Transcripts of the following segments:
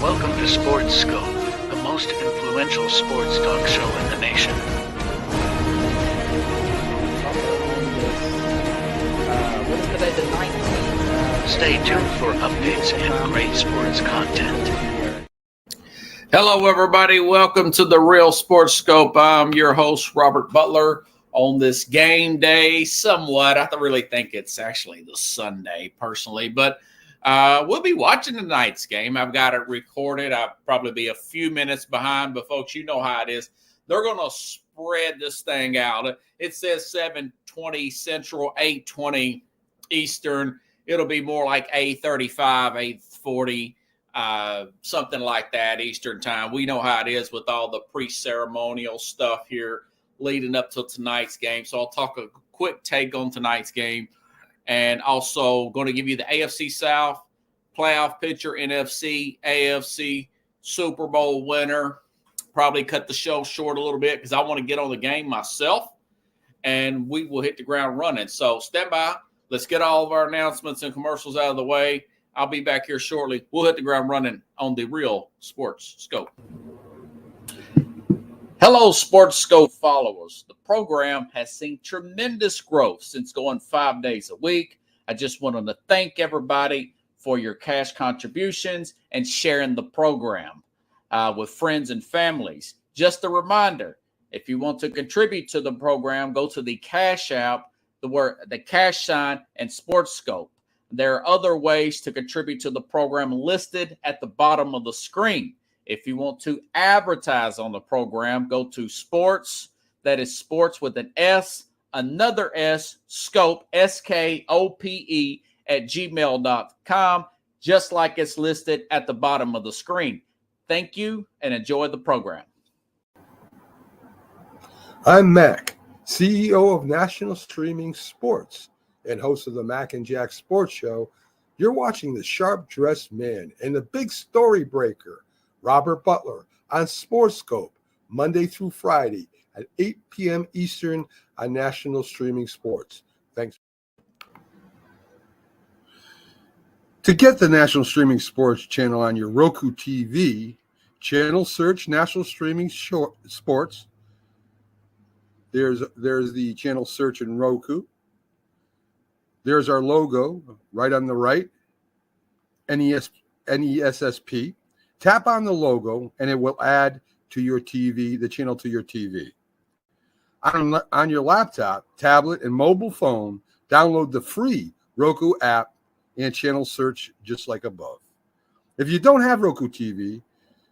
Welcome to Sports Scope, the most influential sports talk show in the nation. Stay tuned for updates and great sports content. Hello, everybody. Welcome to the Real Sports Scope. I'm your host, Robert Butler. On this game day, somewhat, I really think it's actually the Sunday, personally, but we'll be watching tonight's game. I've got it recorded. I'll probably be a few minutes behind, but folks, you know how it is. They're going to spread this thing out. It says 7:20 Central, 8:20 Eastern. It'll be more like 8:35, 8:40, something like that Eastern time. We know how it is with all the pre-ceremonial stuff here leading up to tonight's game. So I'll talk a quick take on tonight's game, and also going to give you the AFC South playoff picture, NFC, AFC, Super Bowl winner. Probably cut the show short a little bit because I want to get on the game myself, and we will hit the ground running. So stand by. Let's get all of our announcements and commercials out of the way. I'll be back here shortly. We'll hit the ground running on the Real Sports Scope. Hello, Sports Scope followers. The program has seen tremendous growth since going 5 days a week. I just wanted to thank everybody for your cash contributions and sharing the program with friends and families. Just a reminder, if you want to contribute to the program, go to the Cash App, the cash sign, and Sports Scope. There are other ways to contribute to the program listed at the bottom of the screen. If you want to advertise on the program, go to sports, that is sports with an S, another S, scope, SKOPE, at gmail.com, just like it's listed at the bottom of the screen. Thank you and enjoy the program. I'm Mac, CEO of National Streaming Sports and host of the Mac and Jack Sports Show. You're watching the sharp-dressed man and the big story breaker, Robert Butler, on Sports Scope, Monday through Friday at 8 p.m. Eastern on National Streaming Sports. Thanks. To get the National Streaming Sports channel on your Roku TV, channel search National Streaming Sports. There's the channel search in Roku. There's our logo right on the right, NESSP. Tap on the logo, and it will add to your TV, the channel to your TV. On your laptop, tablet, and mobile phone, download the free Roku app and channel search just like above. If you don't have Roku TV,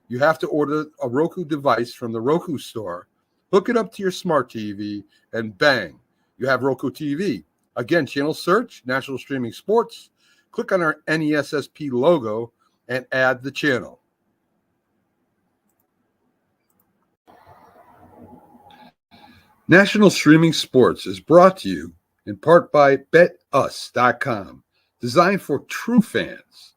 you have to order a Roku device from the Roku store, hook it up to your smart TV, and bang, you have Roku TV. Again, channel search, National Streaming Sports, click on our NESSP logo, and add the channel. National Streaming Sports is brought to you in part by BetUs.com, designed for true fans.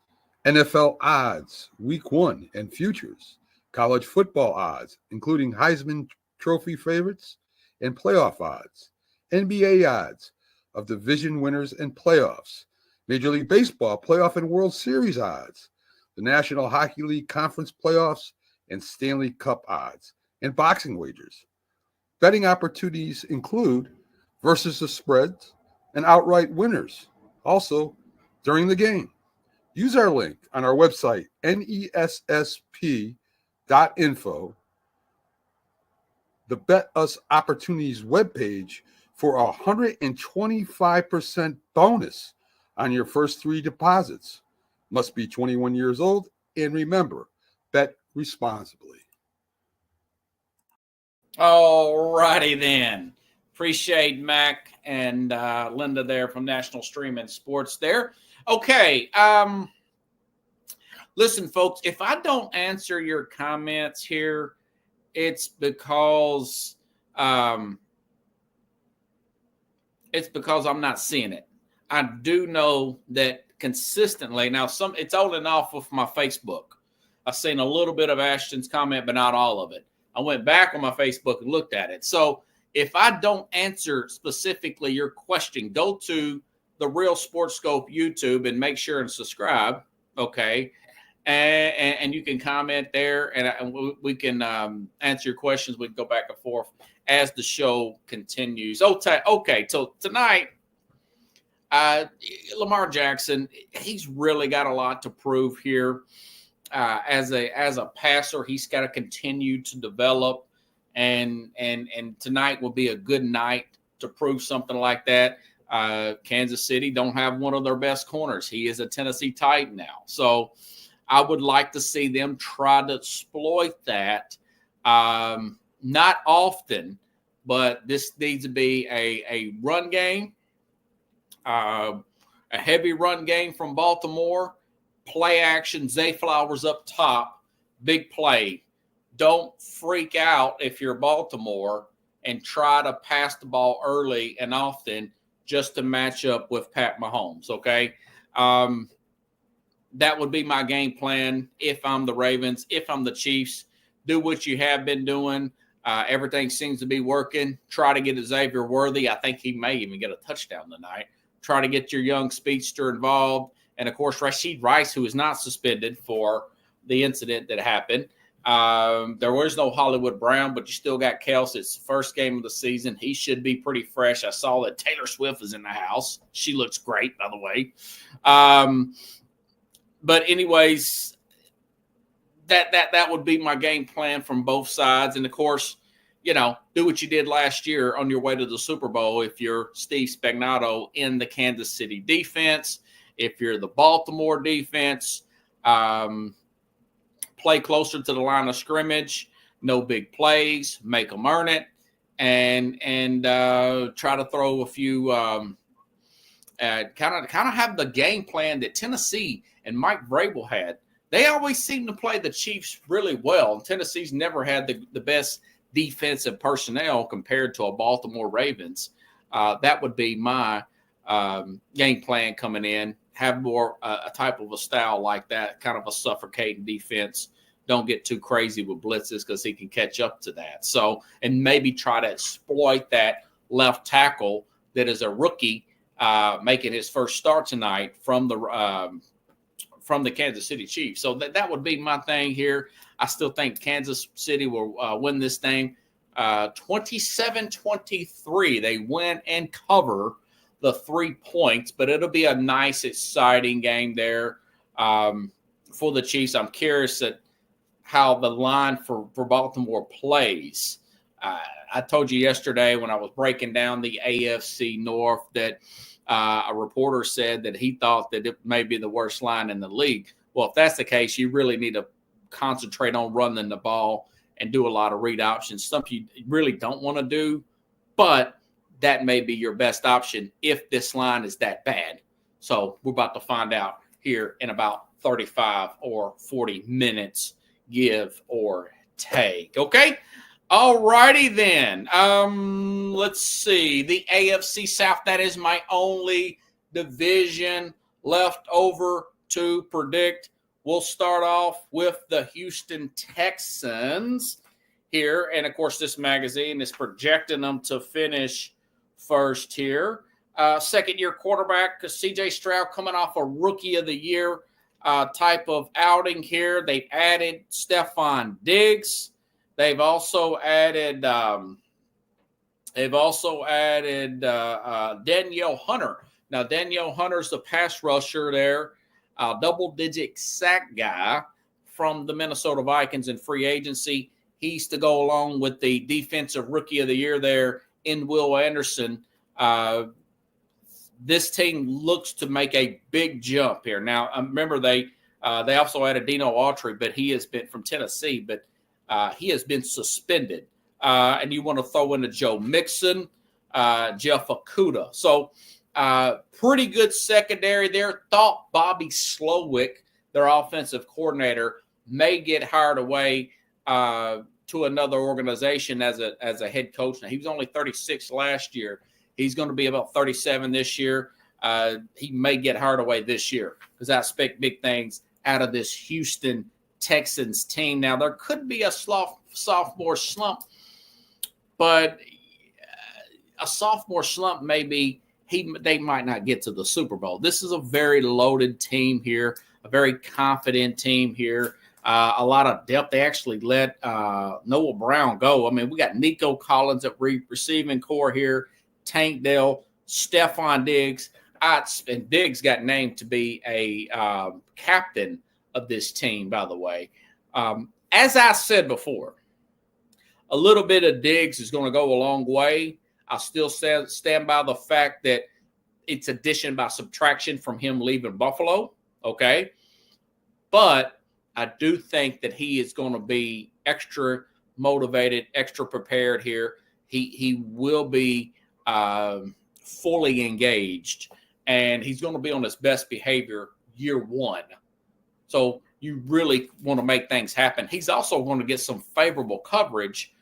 NFL odds, Week 1 and futures, college football odds, including Heisman Trophy favorites and playoff odds, NBA odds of division winners and playoffs, Major League Baseball playoff and World Series odds, the National Hockey League Conference playoffs and Stanley Cup odds, and boxing wagers. Betting opportunities include versus the spreads and outright winners, also during the game. Use our link on our website, nessp.info, the Bet Us Opportunities webpage, for a 125% bonus on your first 3 deposits. Must be 21 years old, and remember, bet responsibly. All righty then. Appreciate Mac and Linda there from National Streaming Sports there. Okay. Listen, folks, if I don't answer your comments here, it's because I'm not seeing it. I do know that consistently. Now, it's on and off with my Facebook. I've seen a little bit of Ashton's comment, but not all of it. I went back on my Facebook and looked at it. So if I don't answer specifically your question, go to the Real Sports Scope YouTube and make sure and subscribe, okay? and you can comment there, and we can answer your questions. We can go back and forth as the show continues. Okay, so tonight, Lamar Jackson, he's really got a lot to prove here. As a passer, he's got to continue to develop, and tonight will be a good night to prove something like that. Kansas City don't have one of their best corners. He is a Tennessee Titan now, so I would like to see them try to exploit that. Not often, but this needs to be a run game, a heavy run game from Baltimore. Play action, Zay Flowers up top, big play. Don't freak out if you're Baltimore and try to pass the ball early and often just to match up with Pat Mahomes, okay? That would be my game plan if I'm the Ravens. If I'm the Chiefs, do what you have been doing. Everything seems to be working. Try to get Xavier Worthy. I think he may even get a touchdown tonight. Try to get your young speedster involved. And, of course, Rashid Rice, who is not suspended for the incident that happened. There was no Hollywood Brown, but you still got Kelsey. It's the first game of the season. He should be pretty fresh. I saw that Taylor Swift is in the house. She looks great, by the way. But anyways, that would be my game plan from both sides. And, of course, do what you did last year on your way to the Super Bowl if you're Steve Spagnuolo in the Kansas City defense. If you're the Baltimore defense, play closer to the line of scrimmage, no big plays, make them earn it, and try to throw a few kind of have the game plan that Tennessee and Mike Vrabel had. They always seem to play the Chiefs really well. Tennessee's never had the best defensive personnel compared to a Baltimore Ravens. That would be my game plan coming in. Have more a type of a style like that, kind of a suffocating defense. Don't get too crazy with blitzes because he can catch up to that. So, and maybe try to exploit that left tackle that is a rookie making his first start tonight from the Kansas City Chiefs. So that would be my thing here. I still think Kansas City will win this thing 27-23. They win and cover the 3 points, but it'll be a nice, exciting game there for the Chiefs. I'm curious at how the line for Baltimore plays. I told you yesterday when I was breaking down the AFC North that a reporter said that he thought that it may be the worst line in the league. Well, if that's the case, you really need to concentrate on running the ball and do a lot of read options, something you really don't want to do, but that may be your best option if this line is that bad. So we're about to find out here in about 35 or 40 minutes, give or take. Okay? All righty then. Let's see. The AFC South, that is my only division left over to predict. We'll start off with the Houston Texans here. And, of course, this magazine is projecting them to finish first here. Second-year quarterback, C.J. Stroud coming off a Rookie of the Year type of outing here. They've added Stephon Diggs. They've also added Danielle Hunter. Now, Danielle Hunter's the pass rusher there, double-digit sack guy from the Minnesota Vikings in free agency. He's to go along with the defensive Rookie of the Year there in Will Anderson. This team looks to make a big jump here. Now, remember they also added Dino Autry, but he has been from Tennessee, but he has been suspended. And you want to throw in a Joe Mixon, Jeff Okudah. So pretty good secondary there. Thought Bobby Slowick, their offensive coordinator, may get hired away to another organization as a head coach. Now, he was only 36 last year. He's going to be about 37 this year. He may get hired away this year because I expect big things out of this Houston Texans team. Now, there could be a sophomore slump, but a sophomore slump maybe they might not get to the Super Bowl. This is a very loaded team here, a very confident team here. A lot of depth. They actually let Noah Brown go. I mean, we got Nico Collins at receiving core here, Tank Dell, Stephon Diggs. And Diggs got named to be a captain of this team, by the way. As I said before, a little bit of Diggs is going to go a long way. I still stand by the fact that it's addition by subtraction from him leaving Buffalo, okay? But I do think that he is going to be extra motivated, extra prepared here. He will be fully engaged, and he's going to be on his best behavior year one. So you really want to make things happen. He's also going to get some favorable coverage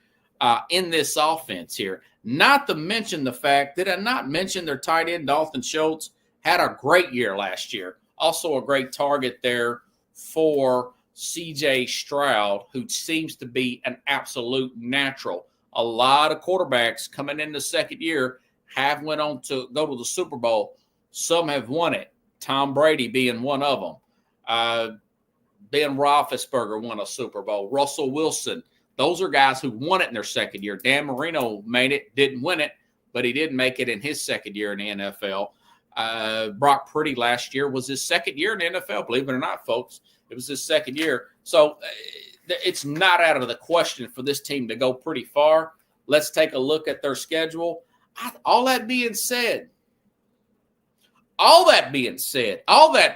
in this offense here. Not to mention the fact, did I not mention their tight end, Dalton Schultz, had a great year last year. Also a great target there for C.J. Stroud, who seems to be an absolute natural. A lot of quarterbacks coming in the second year have went on to go to the Super Bowl. Some have won it, Tom Brady being one of them. Ben Roethlisberger won a Super Bowl. Russell Wilson. Those are guys who won it in their second year. Dan Marino made it, didn't win it, but he did make it in his second year in the NFL. Brock Purdy last year was his second year in the NFL, believe it or not, folks. It was his second year. So it's not out of the question for this team to go pretty far. Let's take a look at their schedule. All that being said, all that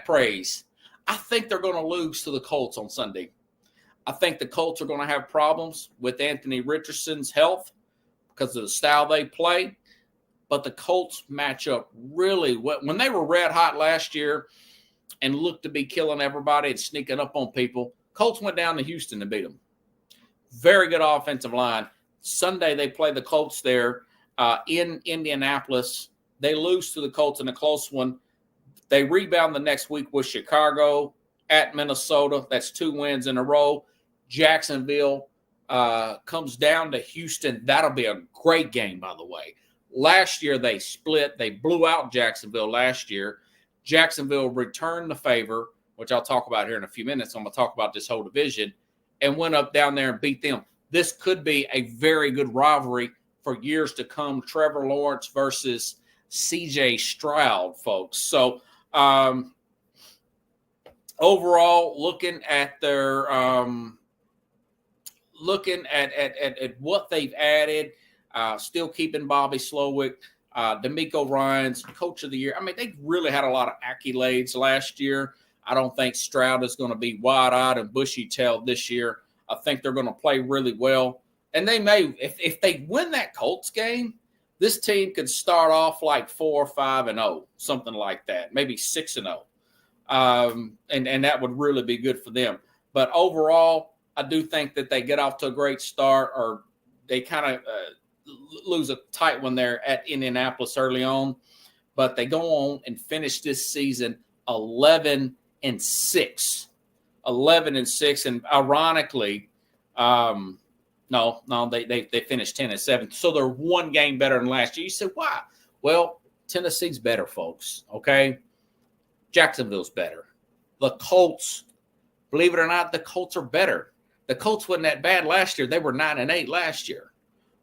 praise, I think they're going to lose to the Colts on Sunday. I think the Colts are going to have problems with Anthony Richardson's health because of the style they play. But the Colts match up really well. When they were red hot last year and looked to be killing everybody and sneaking up on people, Colts went down to Houston to beat them. Very good offensive line. Sunday they play the Colts there in Indianapolis. They lose to the Colts in a close one. They rebound the next week with Chicago, at Minnesota. That's 2 wins in a row. Jacksonville comes down to Houston. That'll be a great game, by the way. Last year they split. They blew out Jacksonville last year. Jacksonville returned the favor, which I'll talk about here in a few minutes. I'm going to talk about this whole division, and went up down there and beat them. This could be a very good rivalry for years to come. Trevor Lawrence versus C.J. Stroud, folks. So overall, looking at their looking at what they've added, still keeping Bobby Slowick, D'Amico Ryans, Coach of the Year. I mean, they really had a lot of accolades last year. I don't think Stroud is going to be wide-eyed and bushy-tailed this year. I think they're going to play really well. And they may, if they win that Colts game, this team could start off like 4-5-0, something like that, maybe 6-0. And that would really be good for them. But overall, I do think that they get off to a great start, or they kind of lose a tight one there at Indianapolis early on. But they go on and finish this season 11-6. 11-6. And ironically, they finished 10-7. So they're one game better than last year. You said, why? Well, Tennessee's better, folks. Okay. Jacksonville's better. The Colts, believe it or not, the Colts are better. The Colts wasn't that bad last year. They were 9-8 last year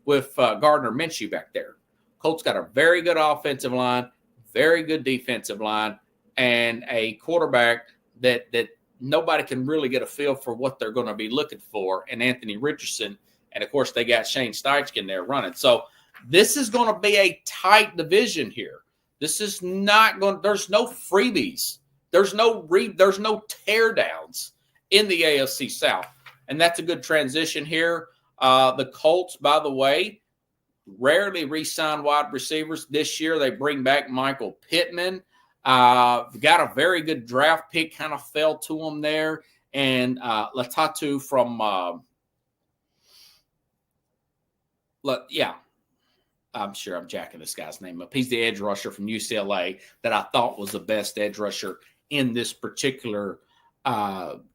with Gardner Minshew back there. Colts got a very good offensive line, very good defensive line, and a quarterback that nobody can really get a feel for what they're going to be looking for, and Anthony Richardson. And, of course, they got Shane Steichen there running. So this is going to be a tight division here. This is not going – there's no freebies. There's no teardowns in the AFC South. And that's a good transition here. The Colts, by the way, rarely re-sign wide receivers. This year they bring back Michael Pittman. Got a very good draft pick, kind of fell to them there. And Latatu from I'm sure I'm jacking this guy's name up. He's the edge rusher from UCLA that I thought was the best edge rusher in this particular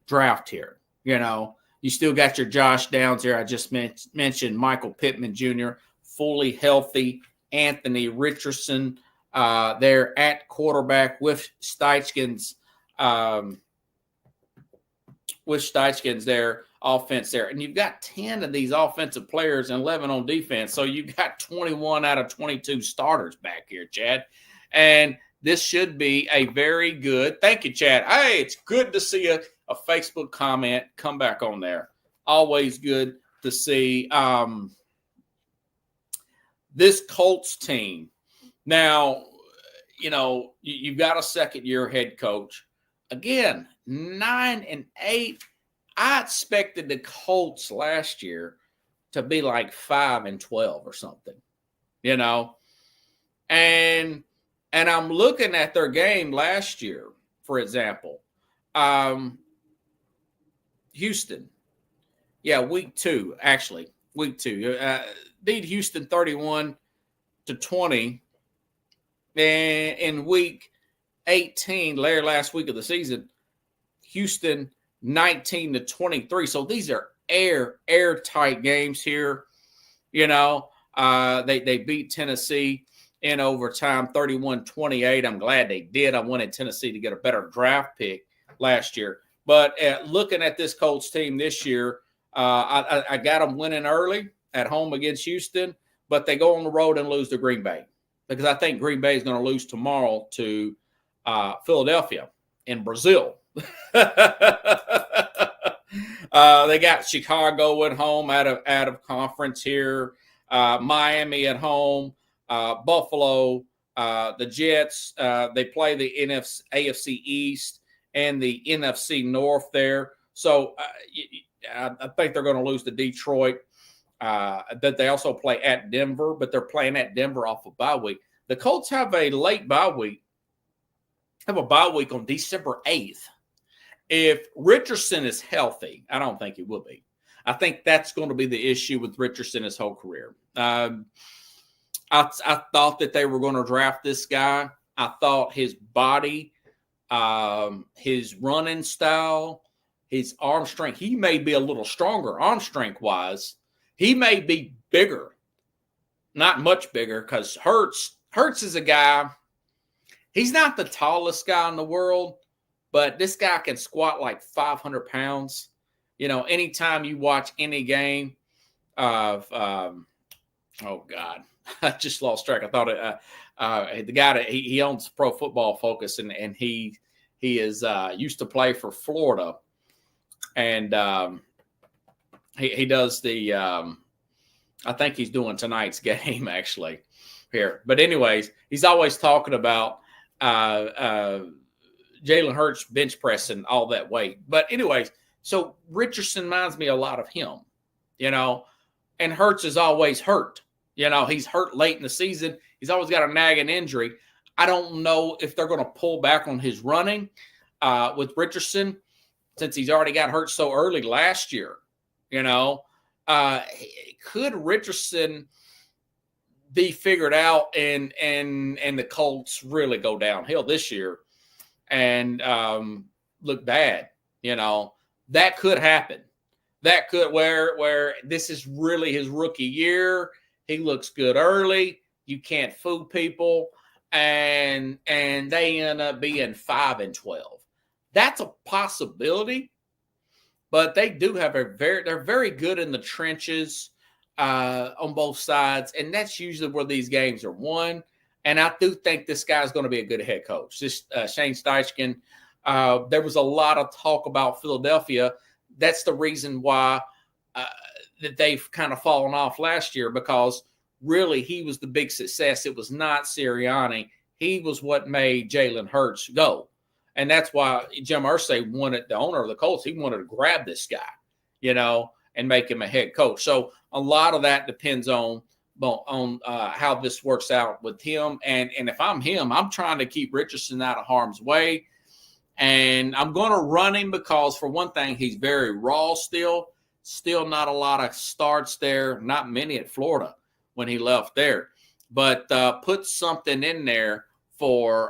draft here. You know, you still got your Josh Downs here. I just mentioned Michael Pittman Jr., fully healthy. Anthony Richardson there at quarterback with Steichen's with Steichken's there, offense there. And you've got 10 of these offensive players and 11 on defense. So you've got 21 out of 22 starters back here, Chad. And this should be a very good – thank you, Chad. Hey, it's good to see a Facebook comment come back on there. Always good to see this Colts team. Now, you've got a second-year head coach. Again, 9-8. I expected the Colts last year to be like 5-12 or something, And I'm looking at their game last year, for example. Houston. Yeah, week 2, actually. Week 2. Beat Houston 31-20. And in week 18, last week of the season, Houston 19-23. So these are airtight games here. They beat Tennessee in overtime 31-28. I'm glad they did. I wanted Tennessee to get a better draft pick last year. But looking at this Colts team this year, I got them winning early at home against Houston, but they go on the road and lose to Green Bay because I think Green Bay is going to lose tomorrow to Philadelphia in Brazil. They got Chicago at home out of conference here, Miami at home, Buffalo, the Jets. They play the AFC East and the NFC North there. So I think they're going to lose to Detroit. That they also play at Denver, but they're playing at Denver off of bye week. The Colts have a late bye week. Have a bye week on December 8th. If Richardson is healthy, I don't think he will be. I think that's going to be the issue with Richardson his whole career. I thought that they were going to draft this guy. I thought his body, his running style, his arm strength, he may be a little stronger arm strength-wise. He may be bigger, not much bigger, because Hurts is a guy, he's not the tallest guy in the world, but this guy can squat like 500 pounds. Anytime you watch any game of, oh God, I just lost track. I thought the guy that he owns Pro Football Focus, and he is used to play for Florida, and he does the. I think he's doing tonight's game actually here, but anyways, he's always talking about Jalen Hurts bench pressing all that weight. But anyways, so Richardson reminds me a lot of him, and Hurts is always hurt. He's hurt late in the season. He's always got a nagging injury. I don't know if they're going to pull back on his running with Richardson since he's already got hurt so early last year. Could Richardson be figured out and the Colts really go downhill this year and look bad? That could happen. That could where this is really his rookie year. He looks good early. You can't fool people, and they end up being 5-12. That's a possibility, but they do have they're very good in the trenches on both sides, and that's usually where these games are won. And I do think this guy's going to be a good head coach. This Shane Steichen. There was a lot of talk about Philadelphia. That's the reason why that they've kind of fallen off last year, because really he was the big success. It was not Sirianni. He was what made Jalen Hurts go. And that's why Jim Irsay wanted, the owner of the Colts, he wanted to grab this guy, and make him a head coach. So a lot of that depends on how this works out with him. And if I'm him, I'm trying to keep Richardson out of harm's way. And I'm going to run him because, for one thing, he's very raw still. Still not a lot of starts there. Not many at Florida when he left there. But put something in there for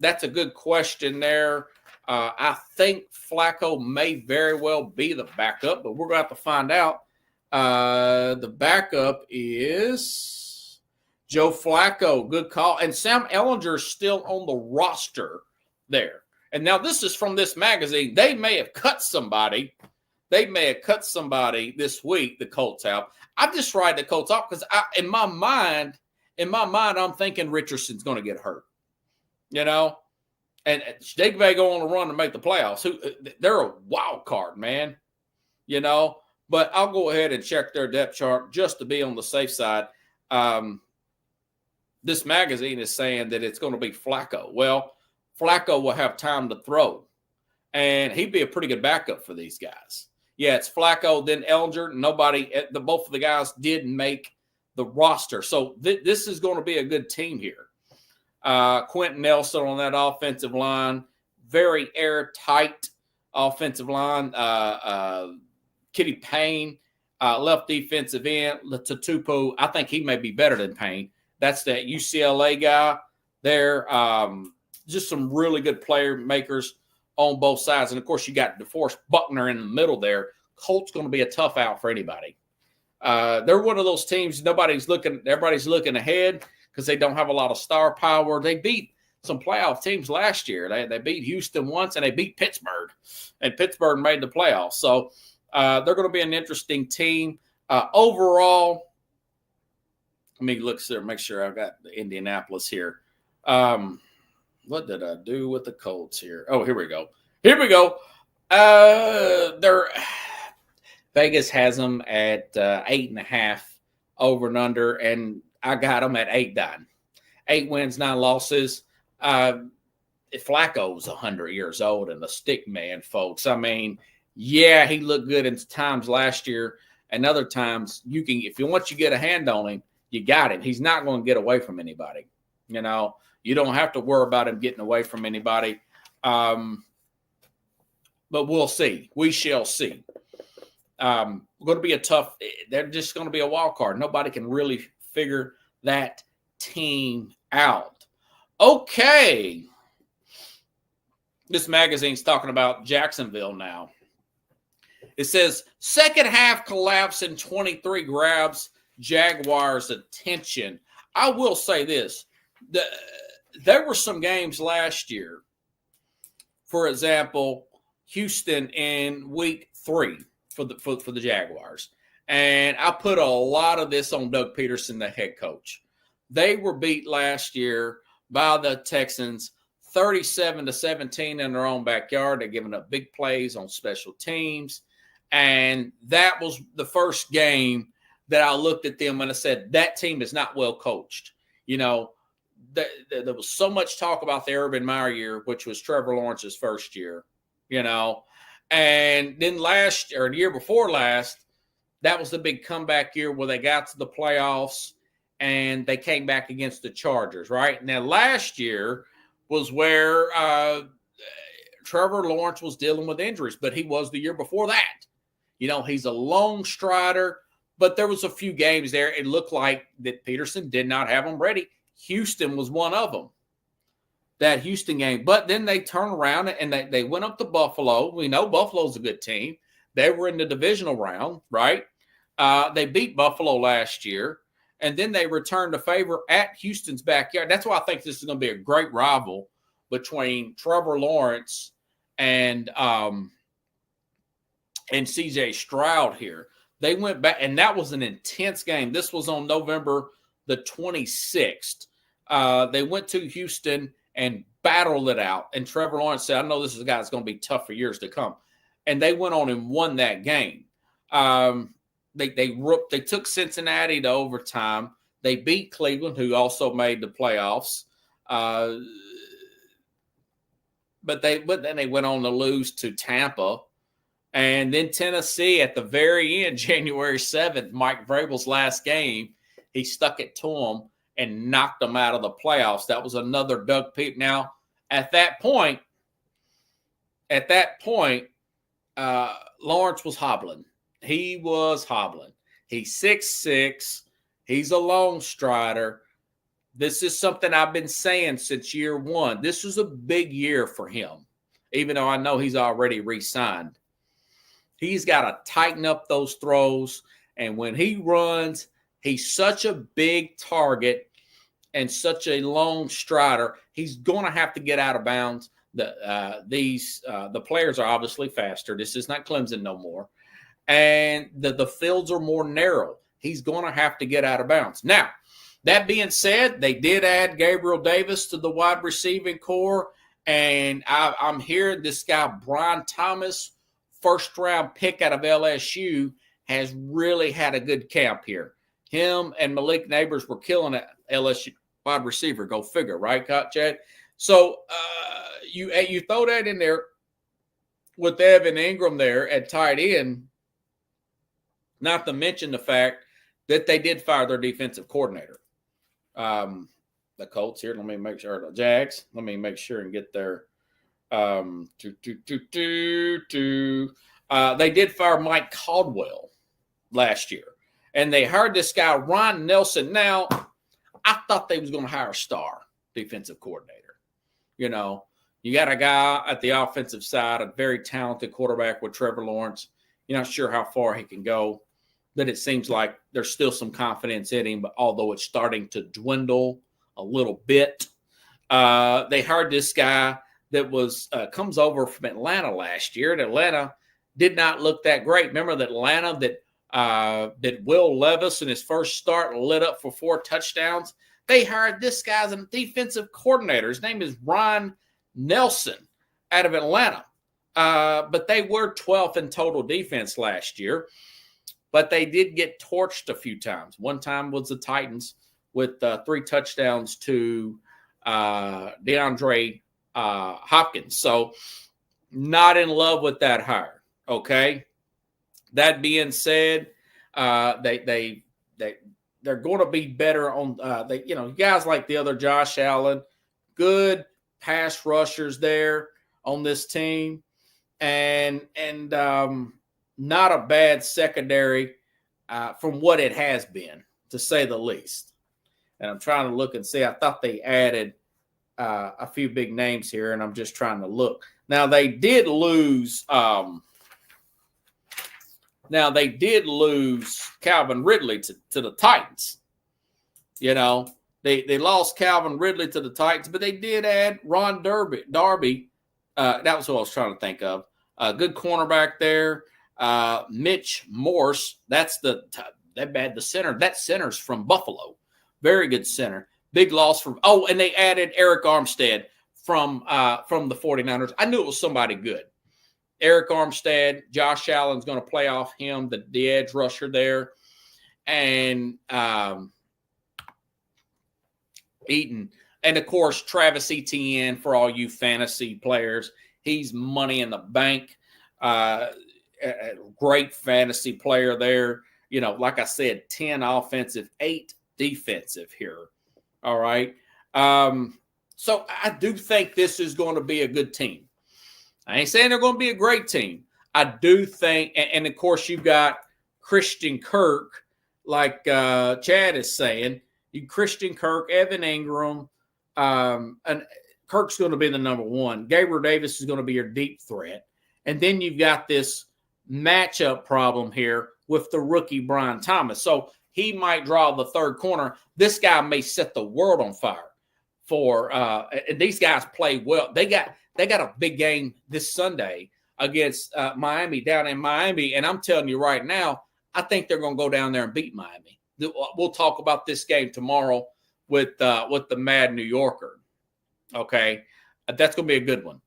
that's a good question there. I think Flacco may very well be the backup, but we're going to have to find out. The backup is Joe Flacco. Good call. And Sam Ellinger's still on the roster there. And now this is from this magazine. They may have cut somebody. They may have cut somebody this week, the Colts have. I'm just writing the Colts off because in my mind, I'm thinking Richardson's going to get hurt. And they may go on a run to make the playoffs. They're a wild card, man. But I'll go ahead and check their depth chart just to be on the safe side. This magazine is saying that it's going to be Flacco. Well, Flacco will have time to throw, and he'd be a pretty good backup for these guys. Yeah, it's Flacco, then Elger. Both of the guys didn't make the roster. So this is going to be a good team here. Quentin Nelson on that offensive line, very airtight offensive line. Kitty Payne, left defensive end. Tatupu, I think he may be better than Payne. That's that UCLA guy there. Just some really good player makers on both sides. And, of course, you got DeForest Buckner in the middle there. Colts going to be a tough out for anybody. They're one of those teams everybody's looking ahead because they don't have a lot of star power. They beat some playoff teams last year. They beat Houston once, and they beat Pittsburgh. And Pittsburgh made the playoffs. So they're going to be an interesting team. Overall, let me look there, make sure I've got the Indianapolis here. What did I do with the Colts here? Oh, here we go. Vegas has them at 8.5 over and under, and I got them at 8-9. 8 wins, 9 losses. Flacco's 100 years old and a stick man, folks. I mean, yeah, he looked good in times last year, and other times once you get a hand on him, you got him. He's not going to get away from anybody. You don't have to worry about him getting away from anybody. But we'll see. We shall see. Going to be they're just going to be a wild card. Nobody can really figure that team out. Okay. This magazine's talking about Jacksonville now. It says, second half collapse in 23 grabs Jaguars' attention. I will say this. There were some games last year, for example, Houston in week 3 for the Jaguars. And I put a lot of this on Doug Peterson, the head coach. They were beat last year by the Texans 37-17 in their own backyard. They're giving up big plays on special teams. And that was the first game that I looked at them and I said, that team is not well coached. There was so much talk about the Urban Meyer year, which was Trevor Lawrence's first year, And then the year before last, that was the big comeback year where they got to the playoffs and they came back against the Chargers, right? Now, last year was where Trevor Lawrence was dealing with injuries, but he was the year before that. He's a long strider, but there was a few games there. It looked like that Peterson did not have them ready. Houston was one of them, that Houston game. But then they turned around and they went up to Buffalo. We know Buffalo's a good team. They were in the divisional round, right? They beat Buffalo last year, and then they returned a favor at Houston's backyard. That's why I think this is going to be a great rival between Trevor Lawrence and C.J. Stroud here. They went back, and that was an intense game. This was on November the 26th. They went to Houston and battled it out. And Trevor Lawrence said, I know this is a guy that's going to be tough for years to come. And they went on and won that game. They took Cincinnati to overtime. They beat Cleveland, who also made the playoffs. But then they went on to lose to Tampa. And then Tennessee at the very end, January 7th, Mike Vrabel's last game, he stuck it to them and knocked them out of the playoffs. That was another Doug Pete. Now, at that point, Lawrence was hobbling. He was hobbling. He's 6'6". He's a long strider. This is something I've been saying since year one. This is a big year for him, even though I know he's already re-signed. He's got to tighten up those throws. And when he runs, he's such a big target and such a long strider. He's going to have to get out of bounds. The players are obviously faster. This is not Clemson no more. And the fields are more narrow. He's going to have to get out of bounds. Now, that being said, they did add Gabriel Davis to the wide receiving core. And I'm hearing this guy, Brian Thomas, first-round pick out of LSU, has really had a good camp here. Him and Malik Neighbors were killing it. LSU wide receiver. Go figure, right, Chad? So you throw that in there with Evan Ingram there at tight end, not to mention the fact that they did fire their defensive coordinator. The Colts here, let me make sure, the Jags, let me make sure and get their they did fire Mike Caldwell last year, and they hired this guy, Ron Nelson. Now, I thought they was going to hire a star defensive coordinator. You know, you got a guy at the offensive side, a very talented quarterback with Trevor Lawrence. You're not sure how far he can go, but it seems like there's still some confidence in him, but although it's starting to dwindle a little bit. They hired this guy that was comes over from Atlanta last year, and Atlanta did not look that great. Remember that Atlanta that Will Levis in his first start lit up for 4 touchdowns? They hired this guy as a defensive coordinator. His name is Ron Nelson out of Atlanta. But they were 12th in total defense last year. But they did get torched a few times. One time was the Titans with 3 touchdowns to DeAndre Hopkins. So not in love with that hire. Okay. That being said, they're going to be better on guys like the other Josh Allen, good pass rushers there on this team, and not a bad secondary from what it has been, to say the least. And I'm trying to look and see. I thought they added a few big names here, and I'm just trying to look. Now they did lose. Calvin Ridley to the Titans. You know, they lost Calvin Ridley to the Titans, but they did add Ron Darby. That was what I was trying to think of. Good cornerback there. Mitch Morse. That's the center. That center's from Buffalo. Very good center. Big loss from. Oh, and they added Eric Armstead from the 49ers. I knew it was somebody good. Eric Armstead, Josh Allen's going to play off him, the edge rusher there. And Eaton. And, of course, Travis Etienne for all you fantasy players. He's money in the bank. A great fantasy player there. You know, like I said, 10 offensive, 8 defensive here. All right. So I do think this is going to be a good team. I ain't saying they're going to be a great team. I do think, and of course, you've got Christian Kirk, like Chad is saying. Christian Kirk, Evan Ingram, and Kirk's going to be the number 1. Gabriel Davis is going to be your deep threat. And then you've got this matchup problem here with the rookie Brian Thomas. So he might draw the third corner. This guy may set the world on fire. And these guys play well. They got a big game this Sunday against Miami down in Miami. And I'm telling you right now, I think they're going to go down there and beat Miami. We'll talk about this game tomorrow with the Mad New Yorker. Okay. That's going to be a good one.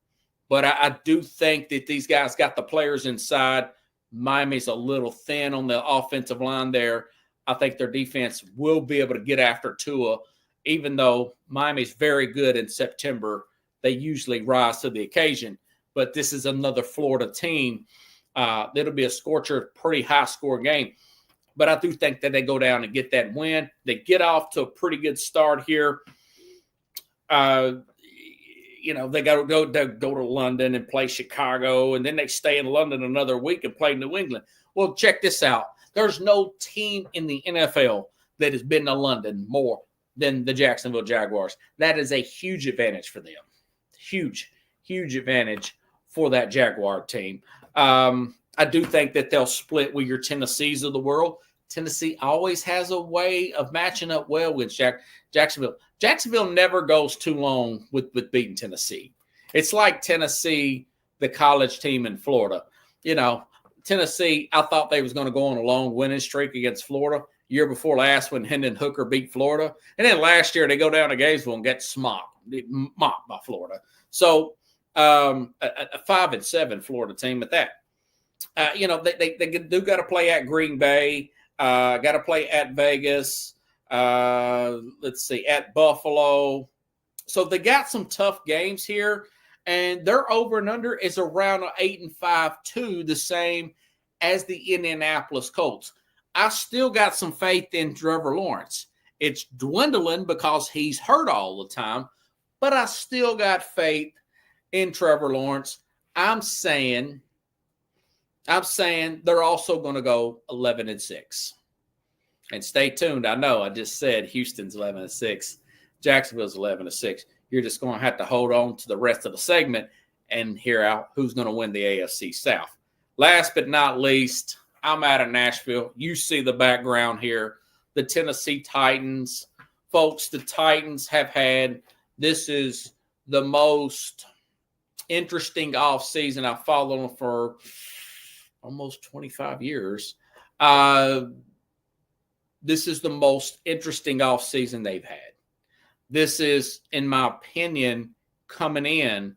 But I do think that these guys got the players inside. Miami's a little thin on the offensive line there. I think their defense will be able to get after Tua, even though Miami's very good in September. They usually rise to the occasion. But this is another Florida team. It'll be a scorcher, pretty high-scoring game. But I do think that they go down and get that win. They get off to a pretty good start here. They got to go to London and play Chicago, and then they stay in London another week and play New England. Well, check this out. There's no team in the NFL that has been to London more than the Jacksonville Jaguars. That is a huge advantage for them. Huge, huge advantage for that Jaguar team. I do think that they'll split with your Tennessees of the world. Tennessee always has a way of matching up well with Jacksonville. Jacksonville never goes too long with beating Tennessee. It's like Tennessee, the college team in Florida. Tennessee, I thought they was going to go on a long winning streak against Florida. Year before last when Hendon Hooker beat Florida. And then last year they go down to Gainesville and get mopped by Florida. So a 5-7 Florida team at that. They do got to play at Green Bay, got to play at Vegas, at Buffalo. So they got some tough games here, and their over and under is around 8-5 too, the same as the Indianapolis Colts. I still got some faith in Trevor Lawrence. It's dwindling because he's hurt all the time, but I still got faith in Trevor Lawrence. I'm saying they're also going to go 11-6. And stay tuned. I know I just said Houston's 11-6. Jacksonville's 11-6. You're just going to have to hold on to the rest of the segment and hear out who's going to win the AFC South. Last but not least, I'm out of Nashville. You see the background here. The Tennessee Titans. Folks, the Titans have had, this is the most interesting offseason. I've followed them for almost 25 years. This is the most interesting offseason they've had. This is, in my opinion, coming in,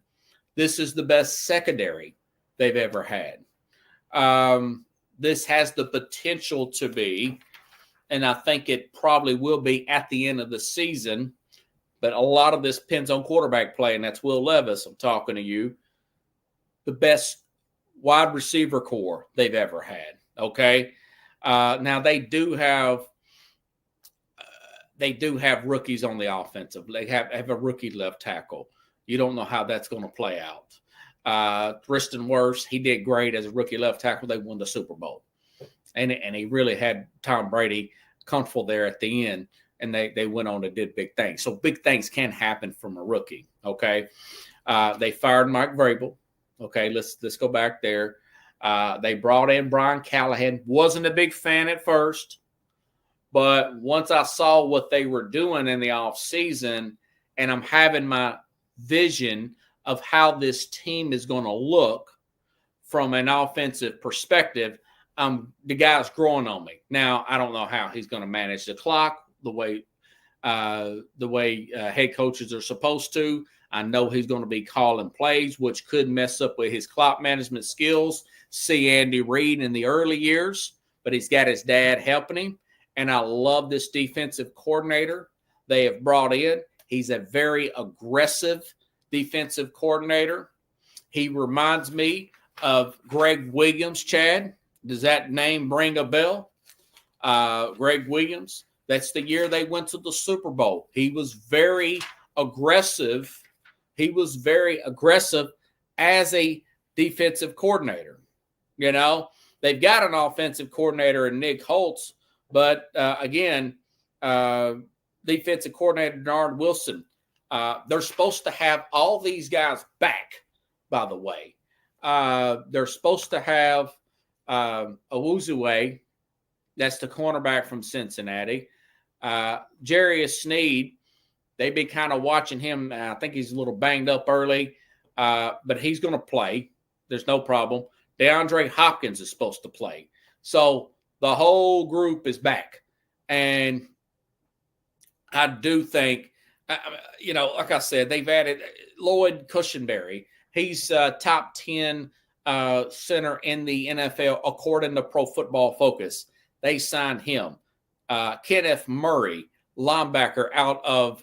this is the best secondary they've ever had. This has the potential to be, and I think it probably will be at the end of the season, but a lot of this depends on quarterback play, and that's Will Levis. I'm talking to you. The best wide receiver core they've ever had, okay? Now, they do have rookies on the offensive. They have a rookie left tackle. You don't know how that's going to play out. Tristan Wirfs, he did great as a rookie left tackle. They won the Super Bowl. And he really had Tom Brady comfortable there at the end, and they went on and did big things. So big things can happen from a rookie, okay? They fired Mike Vrabel. Okay, let's go back there. They brought in Brian Callahan. Wasn't a big fan at first, but once I saw what they were doing in the offseason, and I'm having my vision of how this team is going to look from an offensive perspective, the guy's growing on me. Now, I don't know how he's going to manage the clock the way head coaches are supposed to. I know he's going to be calling plays, which could mess up with his clock management skills. See Andy Reid in the early years, but he's got his dad helping him. And I love this defensive coordinator they have brought in. He's a very aggressive defensive coordinator. He reminds me of Greg Williams, Chad. Does that name ring a bell? Greg Williams. That's the year they went to the Super Bowl. He was very aggressive. He was very aggressive as a defensive coordinator. You know, they've got an offensive coordinator in Nick Holtz, but again, defensive coordinator Darren Wilson. They're supposed to have all these guys back, by the way. They're supposed to have Owuzue, that's the cornerback from Cincinnati. Jarius Sneed, they've been kind of watching him. I think he's a little banged up early, but he's going to play. There's no problem. DeAndre Hopkins is supposed to play. So the whole group is back. And I do think, like I said, they've added Lloyd Cushenberry. He's top 10 center in the NFL according to Pro Football Focus. They signed him. Kenneth Murray, linebacker out of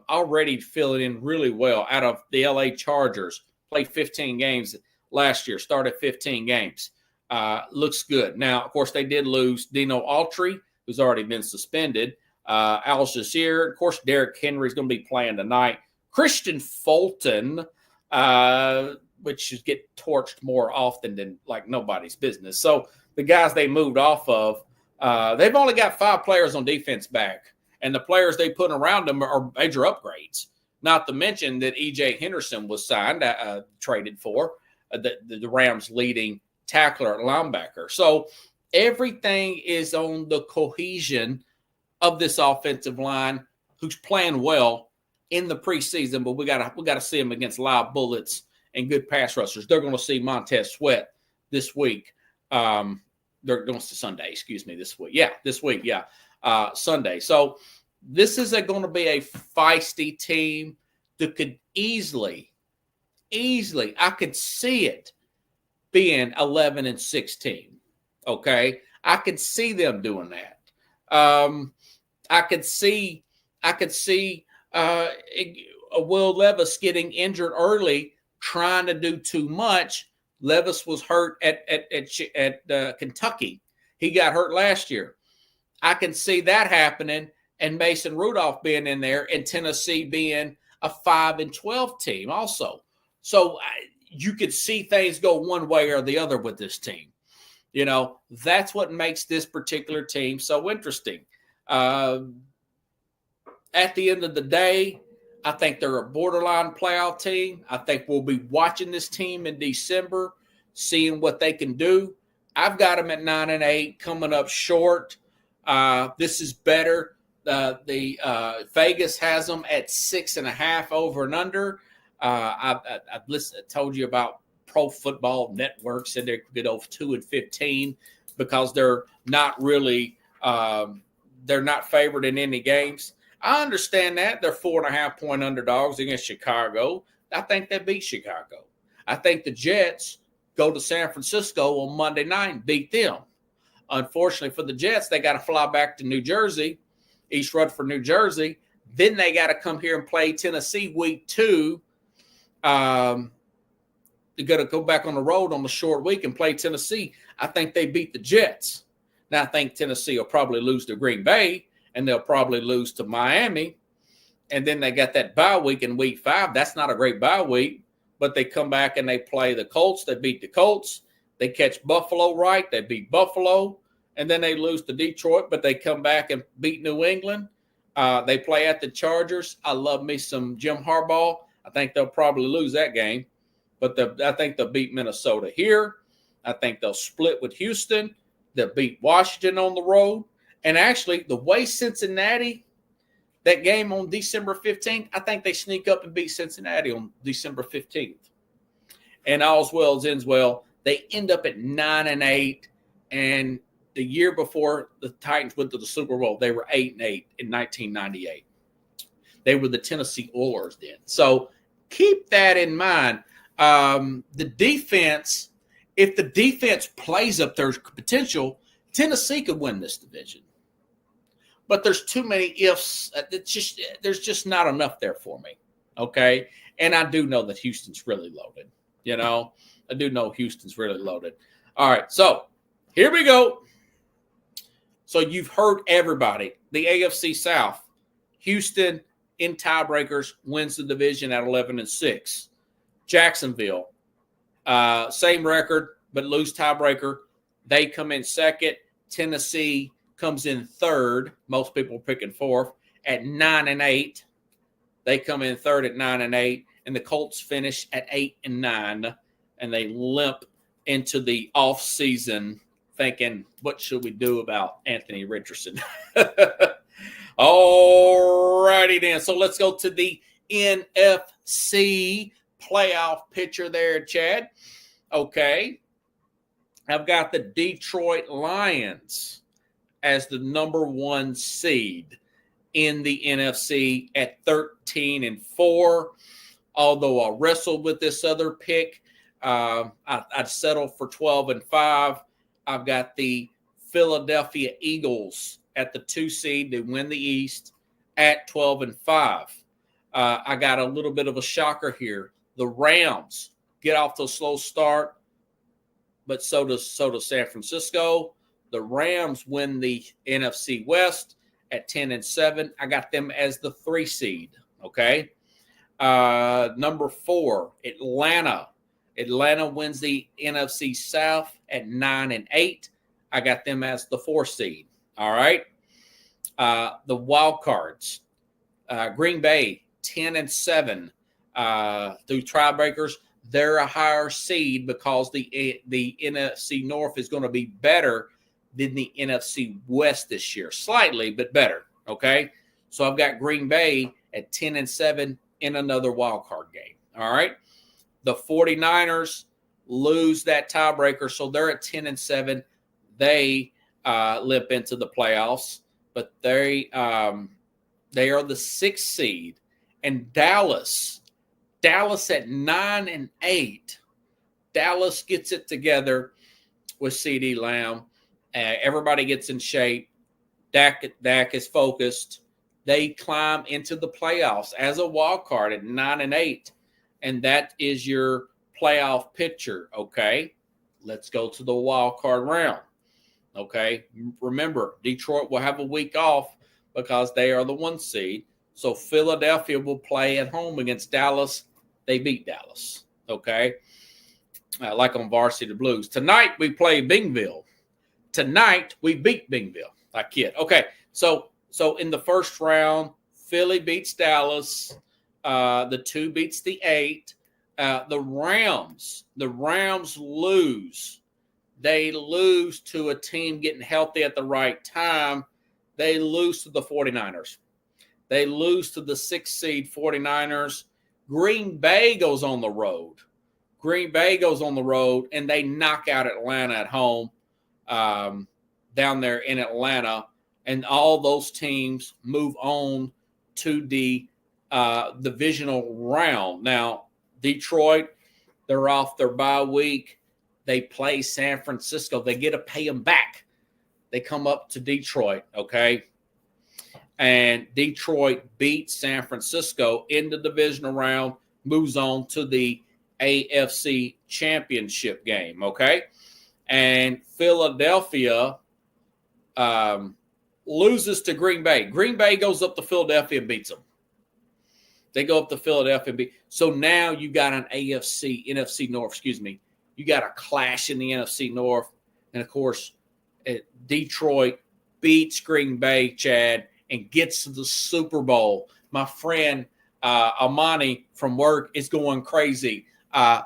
already filling in really well out of the LA Chargers. Played 15 games last year, started 15 games. Looks good. Now, of course, they did lose Dino Autry, who's already been suspended. Al Shazier. Of course, Derrick Henry's going to be playing tonight. Christian Fulton, which is get torched more often than like nobody's business. So the guys they moved off of, they've only got 5 players on defense back. And the players they put around them are major upgrades. Not to mention that E.J. Henderson was signed, traded for, the Rams' leading tackler at linebacker. So everything is on the cohesion of this offensive line who's playing well in the preseason, but we gotta see them against live bullets and good pass rushers. They're going to see Montez Sweat this week. They're going to Sunday, excuse me, this week. Yeah, this week, yeah, Sunday. So this is going to be a feisty team that could easily, I could see it being 11-16. Okay, I could see them doing that. I could see Will Levis getting injured early, trying to do too much. Levis was hurt at Kentucky. He got hurt last year. I can see that happening, and Mason Rudolph being in there, and Tennessee being a 5-12 team also. So you could see things go one way or the other with this team. You know, that's what makes this particular team so interesting. At the end of the day, I think they're a borderline playoff team. I think we'll be watching this team in December, seeing what they can do. I've got them at 9-8, coming up short. This is better. Vegas has them at 6.5 over and under. I've told you about Pro Football Network said they could go 2-15 because they're not really they're not favored in any games. I understand that. They're 4.5-point underdogs against Chicago. I think they beat Chicago. I think the Jets go to San Francisco on Monday night and beat them. Unfortunately for the Jets, they got to fly back to New Jersey, East Rutherford, New Jersey. Then they got to come here and play Tennessee week 2. They're going to go back on the road on the short week and play Tennessee. I think they beat the Jets. Now, I think Tennessee will probably lose to Green Bay, and they'll probably lose to Miami. And then they got that bye week in week 5. That's not a great bye week, but they come back and they play the Colts. They beat the Colts. They catch Buffalo right. They beat Buffalo. And then they lose to Detroit, but they come back and beat New England. They play at the Chargers. I love me some Jim Harbaugh. I think they'll probably lose that game, but I think they'll beat Minnesota here. I think they'll split with Houston. They'll beat Washington on the road. And actually, the way Cincinnati, that game on December 15th, I think they sneak up and beat Cincinnati on December 15th. And all's well as ends well. They end up at 9-8. And the year before the Titans went to the Super Bowl, they were 8-8 in 1998. They were the Tennessee Oilers then. So keep that in mind. The defense, if the defense plays up their potential, Tennessee could win this division. But there's too many ifs. There's just not enough there for me. Okay? And I do know that Houston's really loaded. You know? I do know Houston's really loaded. All right, so here we go. So you've heard everybody. The AFC South, Houston in tiebreakers wins the division at 11-6. Jacksonville, same record, but lose tiebreaker. They come in second. Tennessee comes in third. Most people are picking fourth at 9-8. They come in third at 9-8, and the Colts finish at 8-9, and they limp into the off season thinking, what should we do about Anthony Richardson? All righty then. So let's go to the NFC playoff picture there, Chad. Okay. I've got the Detroit Lions as the number 1 seed in the NFC at 13-4. Although I wrestled with this other pick, I'd settle for 12-5. I've got the Philadelphia Eagles at the 2 seed. They win the East at 12-5. I got a little bit of a shocker here. The Rams get off to a slow start, but so does San Francisco. The Rams win the NFC West at 10-7. I got them as the 3 seed. Okay. Number 4, Atlanta. Atlanta wins the NFC South at 9-8. I got them as the 4 seed. All right. The wild cards. Green Bay 10-7 through tiebreakers. They're a higher seed because the NFC North is going to be better than the NFC West this year, slightly, but better. Okay. So I've got Green Bay at 10-7 in another wild card game. All right. The 49ers lose that tiebreaker, so they're at 10-7. They limp into the playoffs, but they are the 6th seed. And Dallas at 9-8. Dallas gets it together with CeeDee Lamb. Everybody gets in shape. Dak is focused. They climb into the playoffs as a wild card at 9-8. And that is your playoff picture, okay? Let's go to the wild card round, okay? Remember, Detroit will have a week off because they are the 1 seed. So Philadelphia will play at home against Dallas. They beat Dallas, okay? Like on Varsity Blues. Tonight, we play Bingville. Tonight, we beat Bingville. I kid. Okay, so in the first round, Philly beats Dallas. The 2 beats the 8. The Rams lose. They lose to a team getting healthy at the right time. They lose to the 49ers. They lose to the 6th seed 49ers. Green Bay goes on the road. And they knock out Atlanta at home down there in Atlanta. And all those teams move on to the divisional round. Now, Detroit, they're off their bye week. They play San Francisco. They get to pay them back. They come up to Detroit, okay? And Detroit beats San Francisco in the divisional round, moves on to the AFC championship game, okay? And Philadelphia loses to Green Bay. Green Bay goes up to Philadelphia and beats them. They go up to Philadelphia and beat. So now you got an NFC North, You got a clash in the NFC North. And, of course, Detroit beats Green Bay, Chad, and gets to the Super Bowl. My friend Amani from work is going crazy.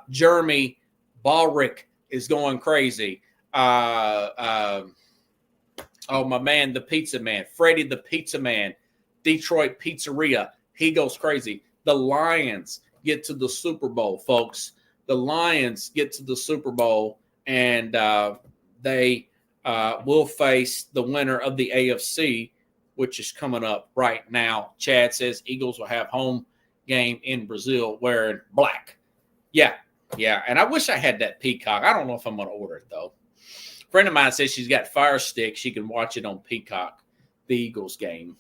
Jeremy Ballrick is going crazy. My man, the pizza man, Freddie the pizza man, Detroit Pizzeria. He goes crazy. The Lions get to the Super Bowl, folks. The Lions get to the Super Bowl, and they will face the winner of the AFC, which is coming up right now. Chad says Eagles will have home game in Brazil wearing black. Yeah. And I wish I had that Peacock. I don't know if I'm going to order it, though. A friend of mine says she's got Fire Stick. She can watch it on Peacock, the Eagles game.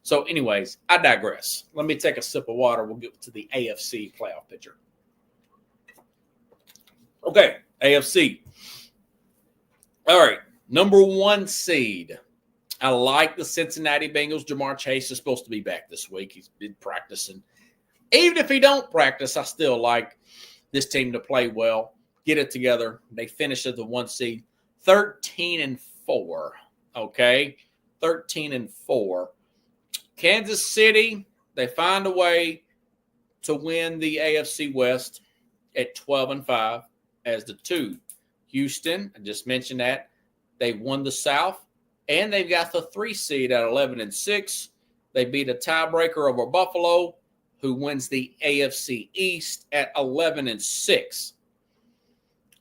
So, anyways, I digress. Let me take a sip of water. We'll get to the AFC playoff picture. Okay, AFC. All right, number 1 seed. I like the Cincinnati Bengals. Jamar Chase is supposed to be back this week. He's been practicing. Even if he don't practice, I still like this team to play well, get it together. They finish at the 1 seed, 13-4. Okay, 13-4. Kansas City, they find a way to win the AFC West at 12-5 as the 2. Houston, I just mentioned that. They won the South, and they've got the 3 seed at 11-6. They beat a tiebreaker over Buffalo, who wins the AFC East at 11-6.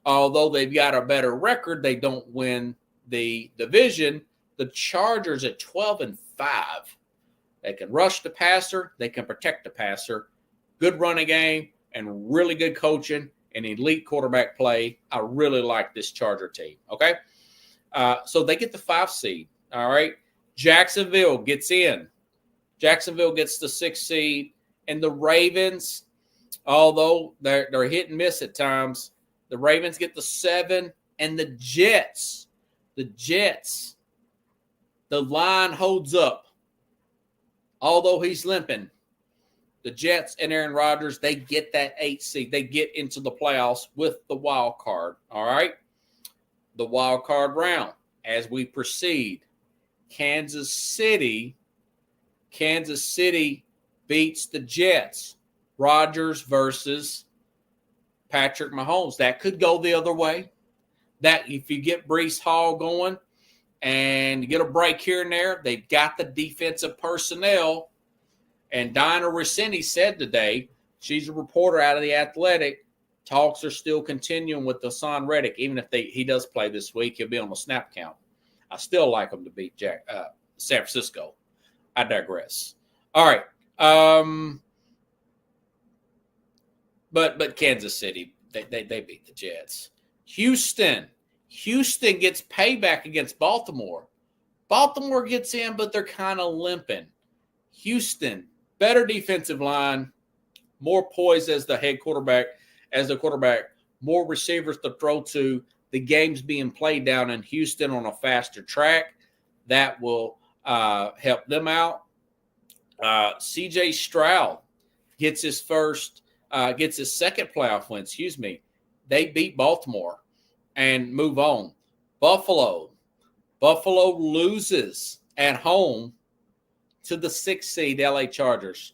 Although they've got a better record, they don't win the division. The Chargers at 12-5. They can rush the passer. They can protect the passer. Good running game and really good coaching and elite quarterback play. I really like this Charger team, okay? So they get the 5 seed, all right? Jacksonville gets in. Jacksonville gets the 6 seed. And the Ravens, although they're hit and miss at times, the Ravens get the 7. And the Jets, the line holds up. Although he's limping, the Jets and Aaron Rodgers, they get that 8 seed. They get into the playoffs with the wild card, all right? The wild card round. As we proceed, Kansas City beats the Jets. Rodgers versus Patrick Mahomes. That could go the other way. That if you get Breece Hall going and you get a break here and there, they've got the defensive personnel. And Diana Rossini said today, she's a reporter out of The Athletic, talks are still continuing with Hassan Reddick. Even if he does play this week, he'll be on the snap count. I still like him to beat San Francisco. I digress. All right. But Kansas City, they beat the Jets. Houston gets payback against Baltimore. Baltimore gets in, but they're kind of limping. Houston, better defensive line, more poise as the quarterback, more receivers to throw to. The game's being played down in Houston on a faster track. That will help them out. C.J. Stroud gets his second playoff win. They beat Baltimore and move on. Buffalo loses at home to the 6th seed LA Chargers.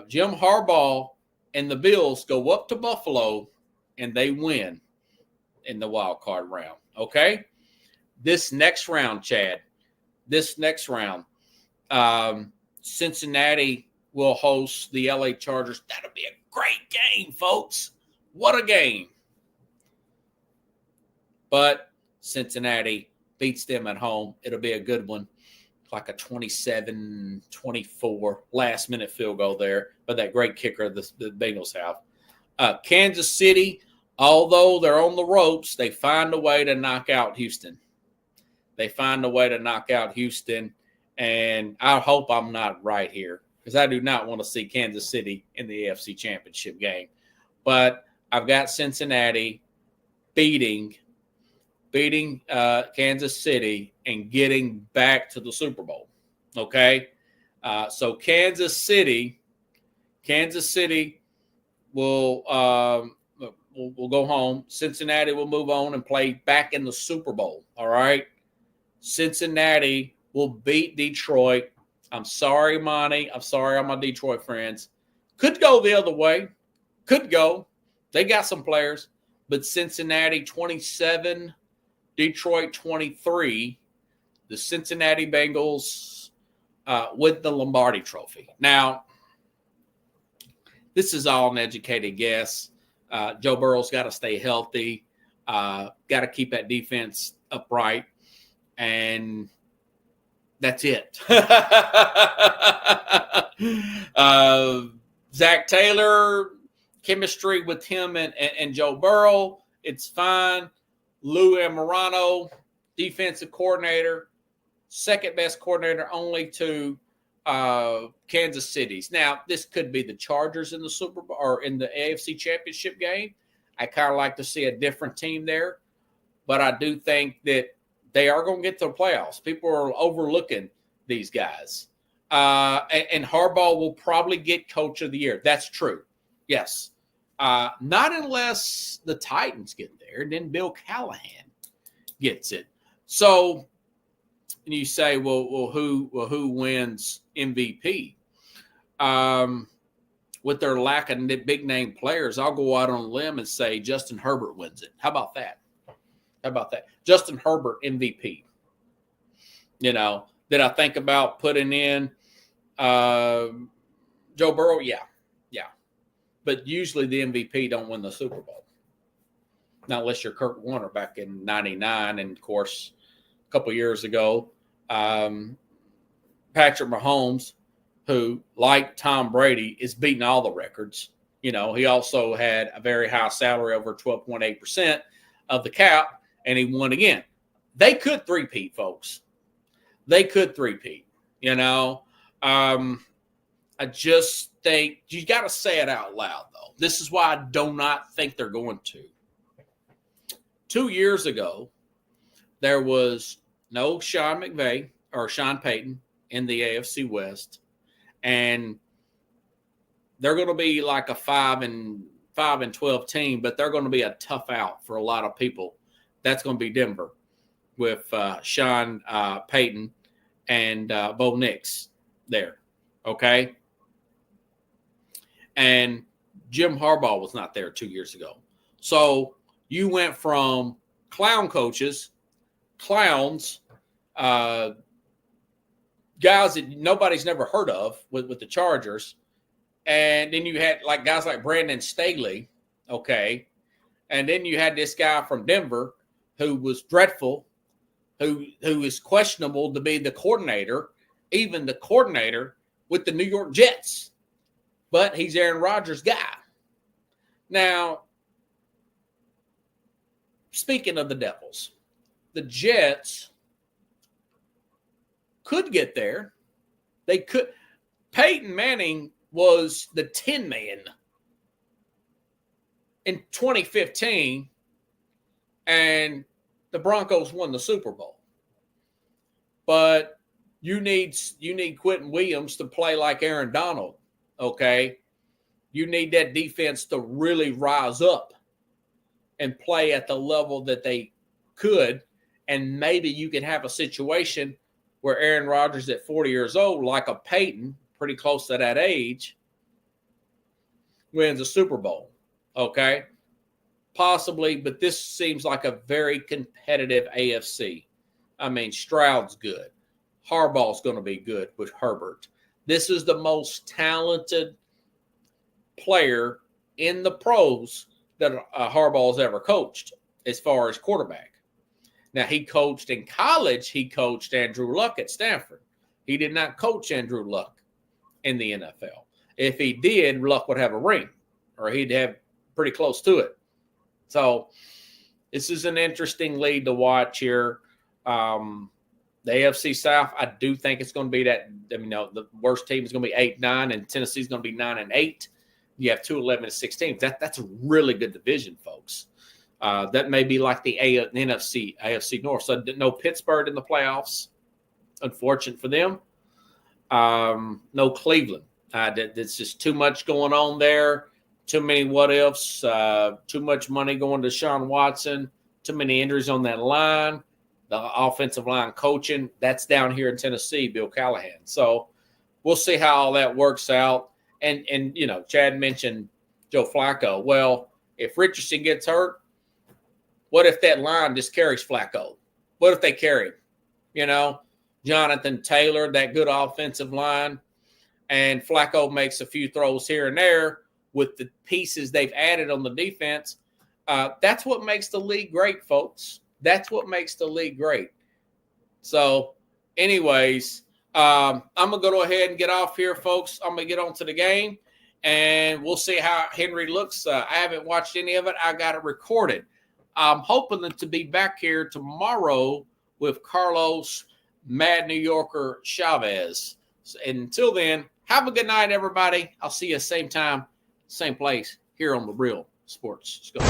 Jim Harbaugh and the Bills go up to Buffalo and they win in the wild card round. Okay? This next round, Chad, Cincinnati will host the LA Chargers. That'll be a great game, folks. What a game. But Cincinnati beats them at home. It'll be a good one. Like a 27-24 last-minute field goal there. But that great kicker the Bengals have. Kansas City, although they're on the ropes, they find a way to knock out Houston. And I hope I'm not right here because I do not want to see Kansas City in the AFC Championship game. But I've got Cincinnati beating Kansas City and getting back to the Super Bowl. Okay? So Kansas City will go home. Cincinnati will move on and play back in the Super Bowl. All right? Cincinnati will beat Detroit. I'm sorry, Monty. I'm sorry, all my Detroit friends. Could go the other way. Could go. They got some players. But Cincinnati 27, Detroit 23. The Cincinnati Bengals with the Lombardi Trophy. Now, this is all an educated guess. Joe Burrow's got to stay healthy. Got to keep that defense upright. And that's it. Zach Taylor, chemistry with him and Joe Burrow, it's fine. Lou Amorano, defensive coordinator, second best coordinator only to Kansas City's. Now, this could be the Chargers in the Super Bowl or in the AFC Championship game. I kind of like to see a different team there, but I do think that they are going to get to the playoffs. People are overlooking these guys. And Harbaugh will probably get Coach of the Year. That's true. Yes. Not unless the Titans get there, and then Bill Callahan gets it. So, and you say, well, who wins MVP? With their lack of big name players, I'll go out on a limb and say Justin Herbert wins it. How about that? Justin Herbert MVP. Did I think about putting in Joe Burrow? Yeah. But usually the MVP don't win the Super Bowl. Not unless you're Kurt Warner back in 99. And, of course, a couple years ago, Patrick Mahomes, who, like Tom Brady, is beating all the records. He also had a very high salary, over 12.8% of the cap, and he won again. They could three-peat, folks. They could three-peat, I just think you got to say it out loud, though. This is why I do not think they're going to. 2 years ago, there was no Sean McVay or Sean Payton in the AFC West, and they're going to be like a 5-12 team, but they're going to be a tough out for a lot of people. That's going to be Denver with Sean Payton and Bo Nix there. Okay. And Jim Harbaugh was not there 2 years ago. So you went from clowns, guys that nobody's never heard of with the Chargers. And then you had like guys like Brandon Staley, okay. And then you had this guy from Denver who was dreadful, who is questionable to be the coordinator, even the coordinator with the New York Jets. But he's Aaron Rodgers' guy. Now, speaking of the Devils, the Jets could get there. They could. Peyton Manning was the 10 man in 2015, and the Broncos won the Super Bowl. But you need Quentin Williams to play like Aaron Donald, okay? You need that defense to really rise up and play at the level that they could, and maybe you can have a situation where Aaron Rodgers at 40 years old, like a Peyton, pretty close to that age, wins a Super Bowl, okay? Possibly, but this seems like a very competitive AFC. I mean, Stroud's good. Harbaugh's going to be good with Herbert. This is the most talented player in the pros that Harbaugh's ever coached as far as quarterback. Now, he coached in college. He coached Andrew Luck at Stanford. He did not coach Andrew Luck in the NFL. If he did, Luck would have a ring, or he'd have pretty close to it. So this is an interesting league to watch here. The AFC South, I do think it's going to be that. I mean, the worst team is going to be 8-9, and Tennessee's going to be 9-8. You have 2 11-6 teams. That's a really good division, folks. That may be like the AFC North. So no Pittsburgh in the playoffs. Unfortunate for them. No Cleveland. There's just too much going on there. Too many what ifs. Too much money going to Deshaun Watson. Too many injuries on that line. The offensive line coaching, that's down here in Tennessee, Bill Callahan. So we'll see how all that works out. And you know, Chad mentioned Joe Flacco. Well, if Richardson gets hurt, what if that line just carries Flacco? What if they carry him? You know, Jonathan Taylor, that good offensive line, and Flacco makes a few throws here and there with the pieces they've added on the defense. That's what makes the league great, folks. That's what makes the league great. So, anyways, I'm going to go ahead and get off here, folks. I'm going to get on to the game, and we'll see how Henry looks. I haven't watched any of it. I got it recorded. I'm hoping to be back here tomorrow with Carlos Mad New Yorker Chavez. And until then, have a good night, everybody. I'll see you same time, same place here on The Real Sports Scope.